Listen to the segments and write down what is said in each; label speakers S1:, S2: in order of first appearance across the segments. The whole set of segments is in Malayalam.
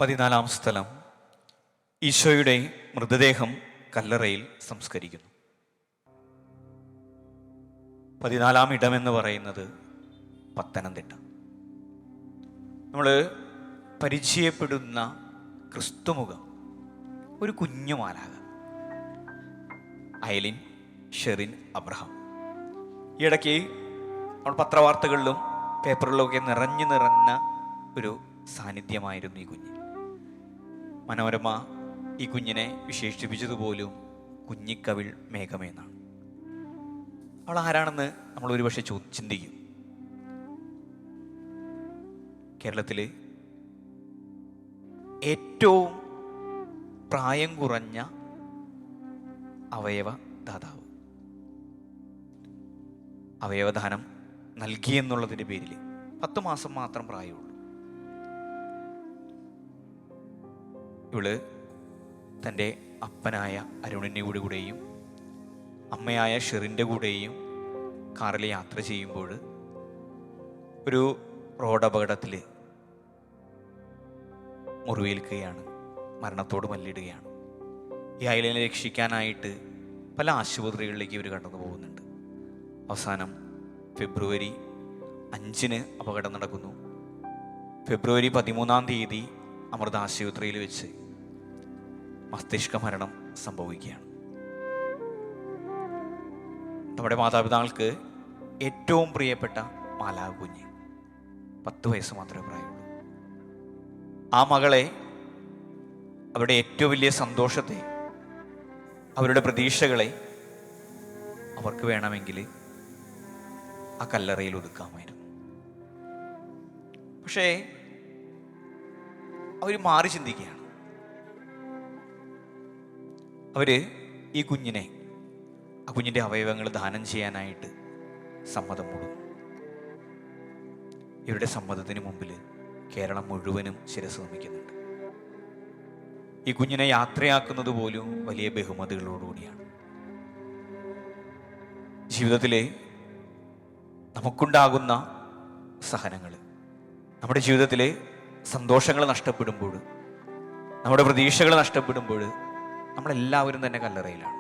S1: 14 സ്ഥലം. ഈശോയുടെ മൃതദേഹം കല്ലറയിൽ സംസ്കരിക്കുന്നു. 14 ഇടമെന്ന് പറയുന്നത് പത്തനംതിട്ട. നമ്മൾ പരിചയപ്പെടുന്ന ക്രിസ്തുമുഖം ഒരു കുഞ്ഞു മാലാഖ, അയലിൻ ഷെറിൻ അബ്രഹാം. ഈ ഇടയ്ക്ക് നമ്മൾ പത്രവാർത്തകളിലും പേപ്പറിലുമൊക്കെ നിറഞ്ഞ ഒരു സാന്നിധ്യമായിരുന്നു ഈ കുഞ്ഞ്. മനോരമ ഈ കുഞ്ഞിനെ വിശേഷിപ്പിച്ചതുപോലും കുഞ്ഞിക്കവിൾ മേഘമെന്നാണ്. അവൾ ആരാണെന്ന് നമ്മൾ ഒരുപക്ഷെ ചിന്തിക്കും. കേരളത്തിൽ ഏറ്റവും പ്രായം കുറഞ്ഞ അവയവദാതാവ്. അവയവദാനം നൽകിയെന്നുള്ളതിൻ്റെ പേരിൽ 10 മാസം മാത്രം പ്രായമുള്ളൂ. ഇവള് തൻ്റെ അപ്പനായ അരുണിൻ്റെ കൂടെയും അമ്മയായ ഷെറിൻ്റെ കൂടെയും കാറിൽ യാത്ര ചെയ്യുമ്പോൾ ഒരു റോഡ് അപകടത്തിൽ മുറിവേൽക്കുകയാണ്, മരണത്തോട് മല്ലിടുകയാണ്. ഈ അയലിനെ രക്ഷിക്കാനായിട്ട് പല ആശുപത്രികളിലേക്ക് ഇവർ കടന്നു പോകുന്നുണ്ട്. അവസാനം ഫെബ്രുവരി 5 അപകടം നടക്കുന്നു. ഫെബ്രുവരി 13 അമൃത ആശുപത്രിയിൽ വെച്ച് മസ്തിഷ്ക മരണം സംഭവിക്കുകയാണ്. നമ്മുടെ മാതാപിതാക്കൾക്ക് ഏറ്റവും പ്രിയപ്പെട്ട മാലാഖ കുഞ്ഞ്, 10 വയസ്സ് മാത്രമേ പ്രായമുള്ളൂ. ആ മകളെ, അവരുടെ ഏറ്റവും വലിയ സന്തോഷത്തെ, അവരുടെ പ്രതീക്ഷകളെ അവർക്ക് വേണമെങ്കിൽ ആ കല്ലറയിൽ ഒതുക്കാമായിരുന്നു. പക്ഷേ അവർ മാറി ചിന്തിക്കുകയാണ്. അവർ ഈ കുഞ്ഞിനെ, ആ കുഞ്ഞിൻ്റെ അവയവങ്ങൾ ദാനം ചെയ്യാനായിട്ട് സമ്മതം മൂടുന്നു. ഇവരുടെ സമ്മതത്തിന് മുമ്പിൽ കേരളം മുഴുവനും ശിരസ് നമിക്കുന്നുണ്ട്. ഈ കുഞ്ഞിനെ യാത്രയാക്കുന്നത് പോലും വലിയ ബഹുമതികളോടുകൂടിയാണ്. ജീവിതത്തിലെ നമുക്കുണ്ടാകുന്ന സഹനങ്ങൾ, നമ്മുടെ ജീവിതത്തിലെ സന്തോഷങ്ങൾ നഷ്ടപ്പെടുമ്പോൾ, നമ്മുടെ പ്രതീക്ഷകൾ നഷ്ടപ്പെടുമ്പോൾ നമ്മളെല്ലാവരും തന്നെ കല്ലറയിലാണ്.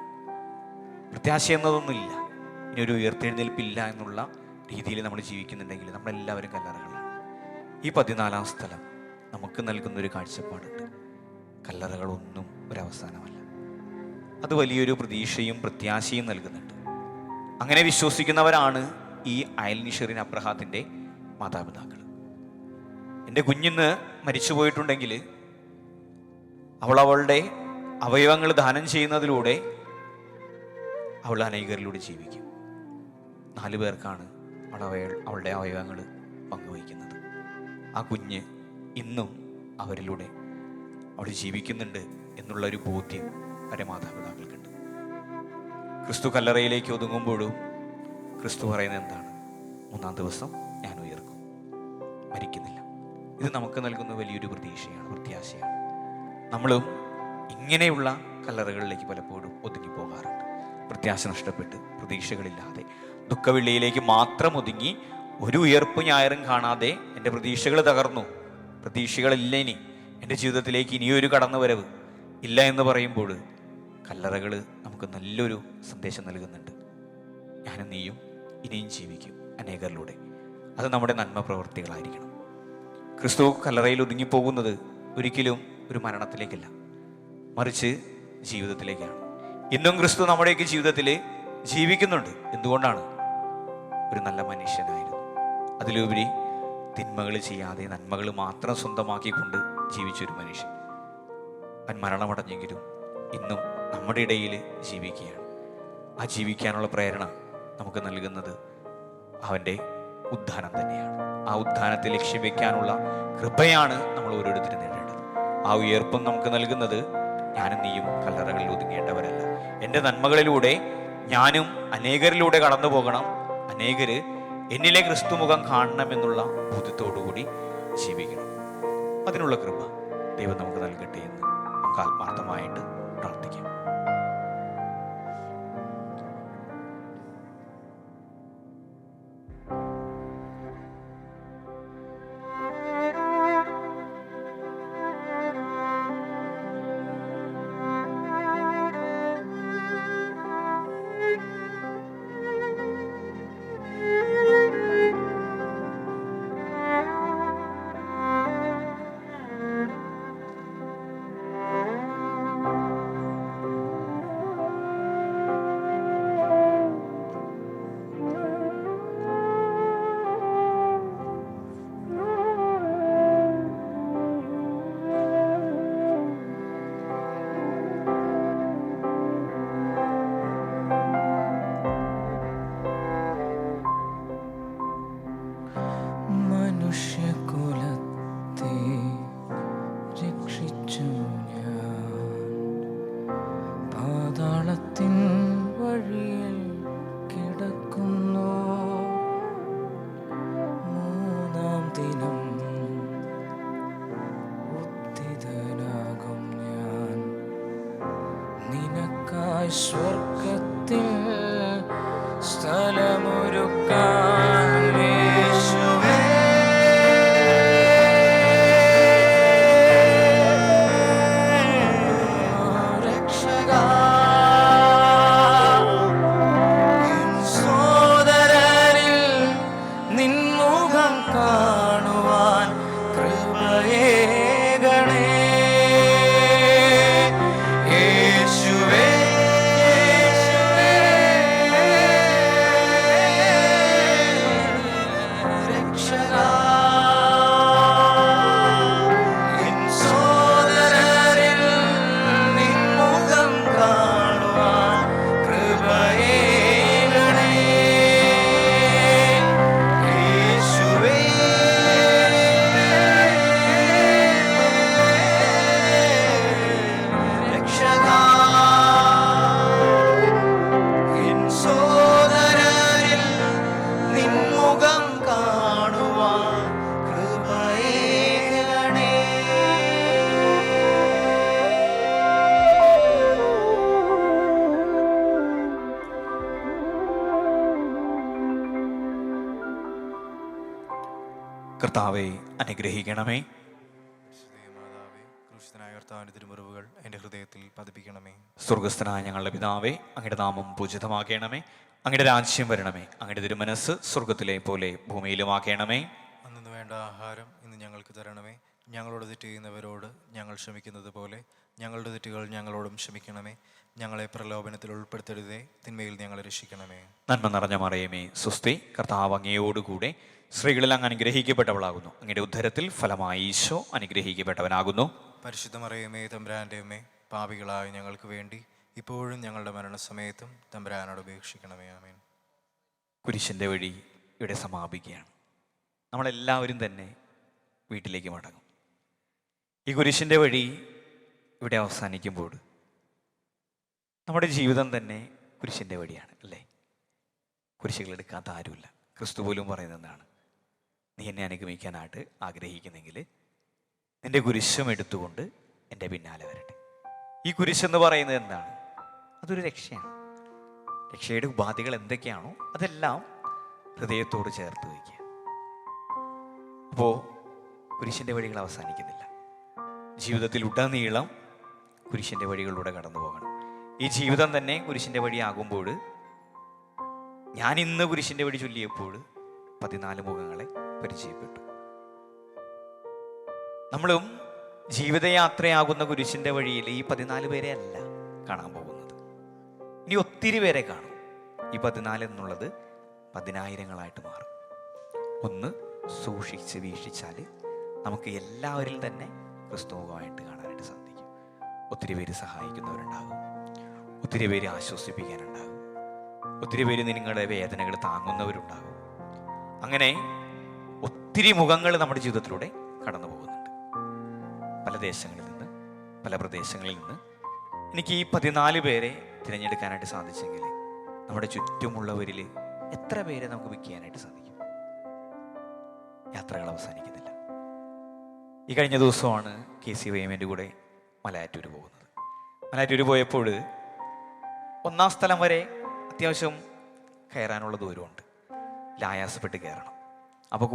S1: പ്രത്യാശ എന്നതൊന്നുമില്ല, ഇനി ഒരു ഉയർത്തെഴുന്നേൽപ്പില്ല എന്നുള്ള രീതിയിൽ നമ്മൾ ജീവിക്കുന്നുണ്ടെങ്കിൽ നമ്മളെല്ലാവരും കല്ലറകളാണ്. ഈ 14 സ്ഥലം നമുക്ക് നൽകുന്നൊരു കാഴ്ചപ്പാടുണ്ട്. കല്ലറകളൊന്നും ഒരവസാനമല്ല, അത് വലിയൊരു പ്രതീക്ഷയും പ്രത്യാശയും നൽകുന്നുണ്ട്. അങ്ങനെ വിശ്വസിക്കുന്നവരാണ് ഈ അയലിൻ ഷെറിൻ അബ്രഹാത്തിൻ്റെ മാതാപിതാക്കൾ. എൻ്റെ കുഞ്ഞിന്ന് മരിച്ചു പോയിട്ടുണ്ടെങ്കിൽ അവളുടെ അവയവങ്ങൾ ദാനം ചെയ്യുന്നതിലൂടെ അവൾ അനേകരിലൂടെ ജീവിക്കും. 4 പേർക്കാണ് അവളുടെ അവയവങ്ങൾ പങ്കുവയ്ക്കുന്നത്. ആ കുഞ്ഞ് ഇന്നും അവരിലൂടെ അവൾ ജീവിക്കുന്നുണ്ട് എന്നുള്ളൊരു ബോധ്യം അവരുടെ മാതാപിതാക്കൾക്കുണ്ട്. ക്രിസ്തു കല്ലറയിലേക്ക് ഒതുങ്ങുമ്പോഴും ക്രിസ്തു പറയുന്നത് എന്താണ്? 3-ാം ദിവസം ഞാൻ ഉയർക്കും, മരിക്കുന്നില്ല. ഇത് നമുക്ക് നൽകുന്ന വലിയൊരു പ്രതീക്ഷയാണ്, പ്രത്യാശയാണ്. നമ്മളും ഇങ്ങനെയുള്ള കല്ലറകളിലേക്ക് പലപ്പോഴും ഒതുങ്ങിപ്പോകാറുണ്ട്. പ്രത്യാശ നഷ്ടപ്പെട്ട്, പ്രതീക്ഷകളില്ലാതെ, ദുഃഖവെള്ളിയിലേക്ക് മാത്രം ഒതുങ്ങി, ഒരു ഉയർപ്പ് ഞായറും കാണാതെ എൻ്റെ പ്രതീക്ഷകൾ തകർന്നു, പ്രതീക്ഷകളില്ല, ഇനി എൻ്റെ ജീവിതത്തിലേക്ക് ഇനിയൊരു കടന്നുവരവ് ഇല്ല എന്ന് പറയുമ്പോൾ കല്ലറകൾ നമുക്ക് നല്ലൊരു സന്ദേശം നൽകുന്നുണ്ട്. ഞാനും നീയും ഇനിയും ജീവിക്കും അനേകരിലൂടെ. അത് നമ്മുടെ നന്മ പ്രവൃത്തികളായിരിക്കണം. ക്രിസ്തു കല്ലറയിൽ ഒതുങ്ങിപ്പോകുന്നത് ഒരിക്കലും ഒരു മരണത്തിലേക്കല്ല, മറിച്ച് ജീവിതത്തിലേക്കാണ്. ഇന്നും ക്രിസ്തു നമ്മുടെയൊക്കെ ജീവിതത്തിൽ ജീവിക്കുന്നുണ്ട്. എന്തുകൊണ്ടാണ്? ഒരു നല്ല മനുഷ്യനായിരുന്നു. അതിലുപരി തിന്മകൾ ചെയ്യാതെ നന്മകൾ മാത്രം സ്വന്തമാക്കിക്കൊണ്ട് ജീവിച്ചൊരു മനുഷ്യൻ. അവൻ മരണമടഞ്ഞെങ്കിലും ഇന്നും നമ്മുടെ ഇടയിൽ ജീവിക്കുകയാണ്. ആ ജീവിക്കാനുള്ള പ്രേരണ നമുക്ക് നൽകുന്നത് അവൻ്റെ ഉദ്ധാനം തന്നെയാണ്. ആ ഉദ്ധാനത്തെ ലക്ഷ്യം വയ്ക്കാനുള്ള കൃപയാണ് നമ്മൾ ഓരോരുത്തരും നേടേണ്ടത്. ആ ഉയർപ്പം നമുക്ക് നൽകുന്നത് ഞാനും നീയും കല്ലറകളിൽ ഒതുങ്ങേണ്ടവരല്ല. എൻ്റെ നന്മകളിലൂടെ ഞാനും അനേകരിലൂടെ കടന്നു പോകണം, അനേകര് എന്നിലെ ക്രിസ്തുമുഖം കാണണമെന്നുള്ള ബോധ്യത്തോടുകൂടി ജീവിക്കണം. അതിനുള്ള കൃപ ദൈവം നമുക്ക് നൽകട്ടെ എന്ന് നമുക്ക് ആത്മാർത്ഥമായിട്ട് പ്രാർത്ഥിക്കാം.
S2: നമുക്കായി സ്വർഗത്തിൽ സ്ഥലമൊരുക്കാൻ യേശുവേ രക്ഷകാ എൻ സോദരരിൽ നിൻമുഖം കാണുവാൻ കൃപയേകണേ യേശുവേ രക്ഷകാ എൻ സോദരരിൽ നിൻമുഖം കാണുവാൻ കൃപയേകണേ യേശുവേ രക്ഷകാ എൻ സോദരരിൽ നിൻമുഖം കാണുവാൻ കൃപയേകണേ.
S1: കർത്താവെ അനുഗ്രഹിക്കണമേ.
S3: മാതാവേ, ക്രൂശിതനായ കർത്താവിന്റെ തിരുമുറിവുകൾ എൻ്റെ ഹൃദയത്തിൽ പതിപ്പിക്കണമേ.
S1: സ്വർഗസ്ഥനായ ഞങ്ങളുടെ പിതാവേ, അങ്ങയുടെ നാമം പൂജിതമാക്കണമേ. അങ്ങയുടെ രാജ്യം വരണമേ. അങ്ങയുടെ തിരുമനസ് സ്വർഗത്തിലെ പോലെ ഭൂമിയിലുമാക്കണമേ.
S3: അന്നു വേണ്ട ആഹാരം ഇന്ന് ഞങ്ങൾക്ക് തരണമേ. ഞങ്ങളോട് തെറ്റ് ചെയ്യുന്നവരോട് ഞങ്ങൾ ക്ഷമിക്കുന്നത് പോലെ ഞങ്ങളുടെ തെറ്റുകൾ ഞങ്ങളോടും ക്ഷമിക്കണമേ. ഞങ്ങളെ പ്രലോഭനത്തിൽ ഉൾപ്പെടുത്തരുതേ, തിന്മയിൽ ഞങ്ങളെ രക്ഷിക്കണമേ.
S1: നന്മ നിറഞ്ഞ മറിയമേ, സുസ്തി, കർത്താവ് അങ്ങയോടുകൂടെ സ്ത്രീകളിൽ അങ്ങ് അനുഗ്രഹിക്കപ്പെട്ടവളാകുന്നു. അങ്ങയുടെ ഉദ്ധരത്തിൽ ഫലമായി ഈശോ അനുഗ്രഹിക്കപ്പെട്ടവനാകുന്നു.
S3: പരിശുദ്ധ മറിയമേ, തമ്പുരാൻ്റെ അമ്മേ, പാപികളായ ഞങ്ങൾക്ക് വേണ്ടി ഇപ്പോഴും ഞങ്ങളുടെ മരണസമയത്തും തമ്പുരാനോട് ഉപേക്ഷിക്കണമേ. ആമേൻ.
S1: കുരിശിൻ്റെ വഴി ഇവിടെ സമാപിക്കുകയാണ്. നമ്മളെല്ലാവരും തന്നെ വീട്ടിലേക്ക് മടങ്ങും. ഈ കുരിശിൻ്റെ വഴി ഇവിടെ അവസാനിക്കുമ്പോൾ നമ്മുടെ ജീവിതം തന്നെ കുരിശിൻ്റെ വഴിയാണ്, അല്ലേ? കുരിശുകൾ എടുക്കാത്ത ആരുമില്ല. ക്രിസ്തു പോലും പറയുന്നതാണ്, നീ എന്നെ അനുഗമിക്കാനായിട്ട് ആഗ്രഹിക്കുന്നെങ്കിൽ നിന്റെ കുരിശും എടുത്തുകൊണ്ട് എൻ്റെ പിന്നാലെ വരട്ടെ. ഈ കുരിശെന്ന് പറയുന്നത് എന്താണ്? അതൊരു രക്ഷയാണ്. രക്ഷയുടെ ഉപാധികൾ എന്തൊക്കെയാണോ അതെല്ലാം ഹൃദയത്തോട് ചേർത്ത് വയ്ക്കുക. അപ്പോൾ കുരിശിൻ്റെ വഴികൾ അവസാനിക്കുന്നില്ല. ജീവിതത്തിൽ ഉടനീളം കുരിശിൻ്റെ വഴികളിലൂടെ കടന്നു പോകണം. ഈ ജീവിതം തന്നെ കുരിശിൻ്റെ വഴിയാകുമ്പോൾ, ഞാൻ ഇന്ന് കുരിശിൻ്റെ വഴി ചൊല്ലിയപ്പോൾ 14 മുഖങ്ങളെ പരിചയപ്പെട്ടു. നമ്മളും ജീവിതയാത്രയാകുന്ന കുരിശിൻ്റെ വഴിയിൽ ഈ 14 പേരെ അല്ല കാണാൻ പോകുന്നത്. ഇനി ഒത്തിരി പേരെ കാണും. ഈ 14 എന്നുള്ളത് 10,000-ങ്ങളായിട്ട് മാറും. ഒന്ന് സൂക്ഷിച്ച് വീക്ഷിച്ചാൽ നമുക്ക് എല്ലാവരിൽ തന്നെ ക്രിസ്തുമുഖമായിട്ട് കാണാനായിട്ട് സാധിക്കും. ഒത്തിരി പേര് സഹായിക്കുന്നവരുണ്ടാകും, ഒത്തിരി പേര് ആശ്വസിപ്പിക്കാനുണ്ടാകും, ഒത്തിരി പേര് നിങ്ങളുടെ വേദനകൾ താങ്ങുന്നവരുണ്ടാകും. അങ്ങനെ ഒത്തിരി മുഖങ്ങൾ നമ്മുടെ ജീവിതത്തിലൂടെ കടന്നു പോകുന്നുണ്ട്. പല ദേശങ്ങളിൽ നിന്ന്, പല പ്രദേശങ്ങളിൽ നിന്ന് എനിക്ക് ഈ 14 പേരെ തിരഞ്ഞെടുക്കാനായിട്ട് സാധിച്ചെങ്കിൽ നമ്മുടെ ചുറ്റുമുള്ളവരിൽ എത്ര പേരെ നമുക്ക് വിൽക്കാനായിട്ട് സാധിക്കും? യാത്രകൾ അവസാനിക്കുന്നില്ല. ഈ കഴിഞ്ഞ ദിവസമാണ് KCYM-ൻ്റെ കൂടെ മലയാറ്റൂർ പോകുന്നത്. മലയാറ്റൂർ പോയപ്പോൾ 1-ാം സ്ഥലം വരെ അത്യാവശ്യം കയറാനുള്ള ദൂരമുണ്ട്. ആയാസപ്പെട്ട് കയറണം. അപ്പോൾ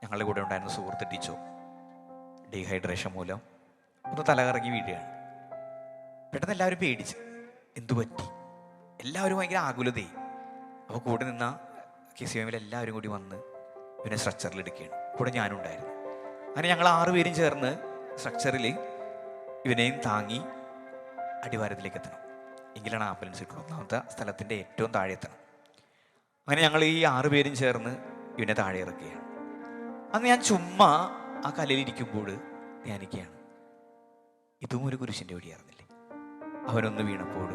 S1: ഞങ്ങളുടെ കൂടെ ഉണ്ടായിരുന്ന സുഹൃത്ത് ടീച്ചോ ഡീഹൈഡ്രേഷൻ മൂലം ഒന്ന് തലകറങ്ങി വീഴുകയാണ്. പെട്ടെന്ന് എല്ലാവരും പേടിച്ച്, എന്തു പറ്റി? എല്ലാവരും ഭയങ്കര ആകുലതയായി. അപ്പോൾ കൂടെ നിന്ന KCYM-ൽ എല്ലാവരും കൂടി വന്ന് ഇവനെ സ്ട്രക്ചറിൽ എടുക്കുകയാണ്. കൂടെ ഞാനും ഉണ്ടായിരുന്നു. അങ്ങനെ ഞങ്ങൾ 6 പേരും ചേർന്ന് സ്ട്രക്ചറിൽ ഇവനെയും താങ്ങി അടിവാരത്തിലേക്ക് എത്തണം. എങ്കിലാണ് ആംബുലൻസ് കിട്ടുള്ളൂ. 1-ാമത്തെ സ്ഥലത്തിൻ്റെ ഏറ്റവും താഴെ എത്തണം. അങ്ങനെ ഞങ്ങൾ ഈ 6 പേരും ചേർന്ന് ഇവനെ താഴെ ഇറക്കുകയാണ്. അന്ന് ഞാൻ ചുമ്മാ ആ കല്ലിലിരിക്കുമ്പോൾ ധ്യാനിക്കുകയാണ്, ഇതും ഒരു കുരിശിൻ്റെ വഴിയായിരുന്നില്ലേ? അവനൊന്ന് വീണപ്പോൾ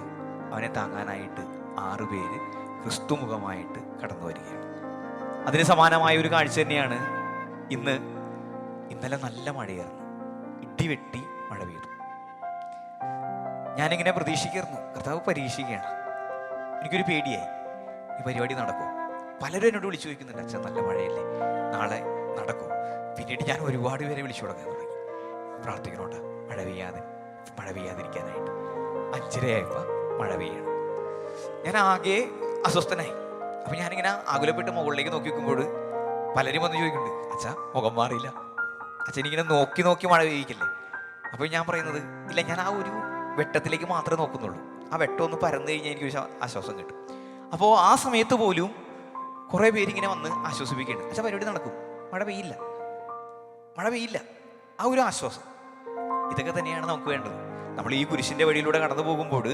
S1: അവനെ താങ്ങാനായിട്ട് 6 പേര് ക്രിസ്തുമുഖമായിട്ട് കടന്നു വരികയാണ്. അതിന് സമാനമായ ഒരു കാഴ്ച തന്നെയാണ് ഇന്നലെ നല്ല മഴയായിരുന്നു. ഇടിവെട്ടി മഴ പെയ്തു. ഞാനിങ്ങനെ പ്രതീക്ഷിക്കായിരുന്നു, കർത്താവ് പരീക്ഷിക്കുകയാണ്. എനിക്കൊരു പേടിയായി, ഈ പരിപാടി നടക്കും. പലരും എന്നോട് വിളിച്ചു ചോദിക്കുന്നുണ്ട്, അച്ഛൻ നല്ല മഴയല്ലേ, നാളെ നടക്കും. പിന്നീട് ഞാൻ ഒരുപാട് പേരെ വിളിച്ചു തുടങ്ങാൻ തുടങ്ങി, പ്രാർത്ഥിക്കണോട്ടാ മഴ പെയ്യാതിരിക്കാനായിട്ട്. 5:30 മഴ പെയ്യണം. ഞാൻ ആകെ അസ്വസ്ഥനായി. അപ്പം ഞാനിങ്ങനെ ആകുലപ്പെട്ട് മുകളിലേക്ക് നോക്കി വെക്കുമ്പോൾ പലരും വന്ന് ചോദിക്കുന്നുണ്ട്, അച്ഛാ മുഖം മാറിയില്ല, അച്ഛനിങ്ങനെ നോക്കി നോക്കി മഴ പെയ്യിക്കല്ലേ. അപ്പോൾ ഞാൻ പറയുന്നത് ഇല്ല, ഞാൻ ആ ഒരു വെട്ടത്തിലേക്ക് മാത്രമേ നോക്കുന്നുള്ളൂ. ആ വെട്ടം ഒന്ന് പരന്നു കഴിഞ്ഞാൽ എനിക്കൊരു ആശ്വാസം കിട്ടും. അപ്പോൾ ആ സമയത്ത് പോലും കുറേ പേരിങ്ങനെ വന്ന് ആശ്വസിപ്പിക്കുന്നുണ്ട്, അച്ഛാ പരിപാടി നടക്കും, മഴ പെയ്യില്ല, മഴ പെയ്യില്ല. ആ ഒരു ആശ്വാസം, ഇതൊക്കെ തന്നെയാണ് നമുക്ക് വേണ്ടത്. നമ്മൾ ഈ കുരിശിൻ്റെ വഴിയിലൂടെ കടന്നു പോകുമ്പോൾ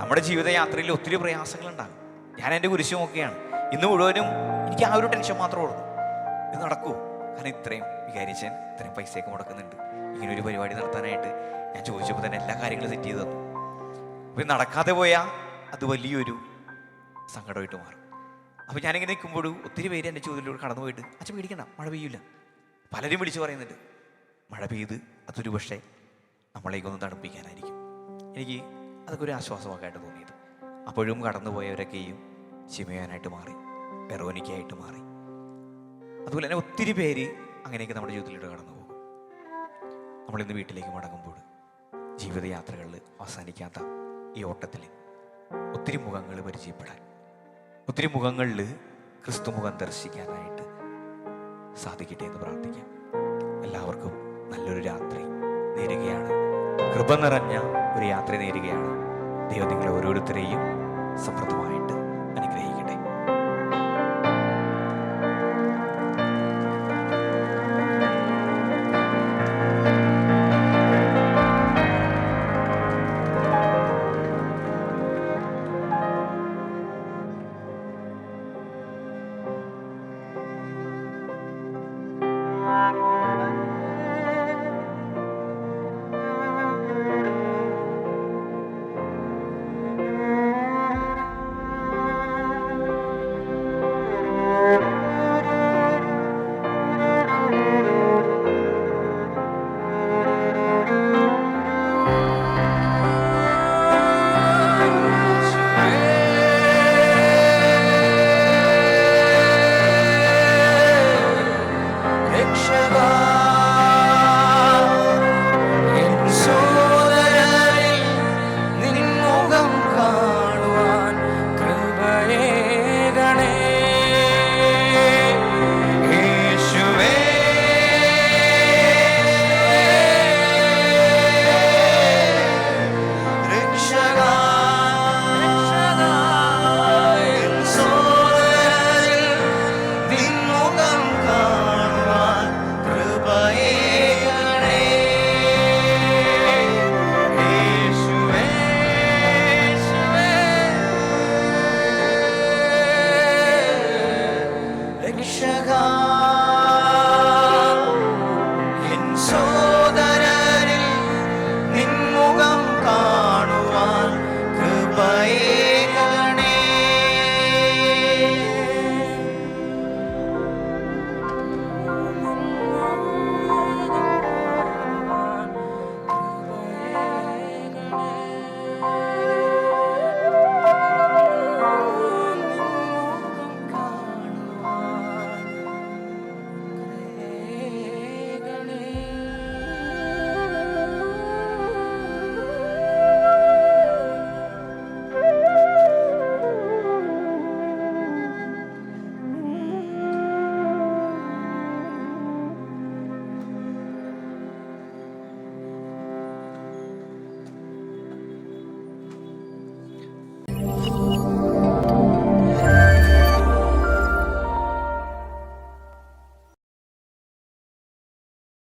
S1: നമ്മുടെ ജീവിതയാത്രയിൽ ഒത്തിരി പ്രയാസങ്ങളുണ്ടാകും. ഞാൻ എൻ്റെ കുരിശ് നോക്കുകയാണ്, ഇന്ന് മുഴുവനും എനിക്ക് ആ ഒരു ടെൻഷൻ മാത്രമേ ഉള്ളൂ, ഇത് നടക്കുമോ? കാരണം ഇത്രയും വികാരിച്ചൻ ഇത്രയും പൈസയൊക്കെ മുടക്കുന്നുണ്ട്, ഇങ്ങനെ ഒരു പരിപാടി നടത്താനായിട്ട്. ഞാൻ ചോദിച്ചപ്പോൾ തന്നെ എല്ലാ കാര്യങ്ങളും സെറ്റ് ചെയ്ത് തന്നു. അപ്പോൾ നടക്കാതെ പോയാൽ അത് വലിയൊരു സങ്കടമായിട്ട് മാറും. അപ്പോൾ ഞാനിങ്ങനെ നിൽക്കുമ്പോൾ ഒത്തിരി പേര് എൻ്റെ ചോദ്യത്തിലൂടെ കടന്നു പോയിട്ട്, അച്ഛൻ പേടിക്കണ്ട, മഴ പെയ്യില്ല. പലരും വിളിച്ചു പറയുന്നുണ്ട്, മഴ പെയ്ത് അതൊരു പക്ഷേ നമ്മളേക്കൊന്ന് തണുപ്പിക്കാനായിരിക്കും. എനിക്ക് അതൊക്കെ ഒരു ആശ്വാസമൊക്കെയായിട്ട് തോന്നിയത്. അപ്പോഴും കടന്നുപോയവരൊക്കെയും ശിമയോനായിട്ട് മാറി, വെറോനിക്കയായിട്ട് മാറി. അതുപോലെ തന്നെ ഒത്തിരി പേര് അങ്ങനെയൊക്കെ നമ്മുടെ ജീവിതത്തിലൂടെ കടന്നു പോകും. നമ്മളിന്ന് വീട്ടിലേക്ക് മടങ്ങുമ്പോൾ ജീവിതയാത്രകളിൽ അവസാനിക്കാത്ത ഈ ഓട്ടത്തിൽ ഒത്തിരി മുഖങ്ങൾ പരിചയപ്പെടാൻ, ഒത്തിരി മുഖങ്ങളിൽ ക്രിസ്തു മുഖം ദർശിക്കാനായിട്ട് സാധിക്കട്ടെ എന്ന് പ്രാർത്ഥിക്കാം. എല്ലാവർക്കും നല്ലൊരു രാത്രി നേരുകയാണ്. കൃപ നിറഞ്ഞ ഒരു യാത്ര നേരുകയാണ്. ദൈവം നിങ്ങളെ ഓരോരുത്തരെയും സമൃദ്ധമായി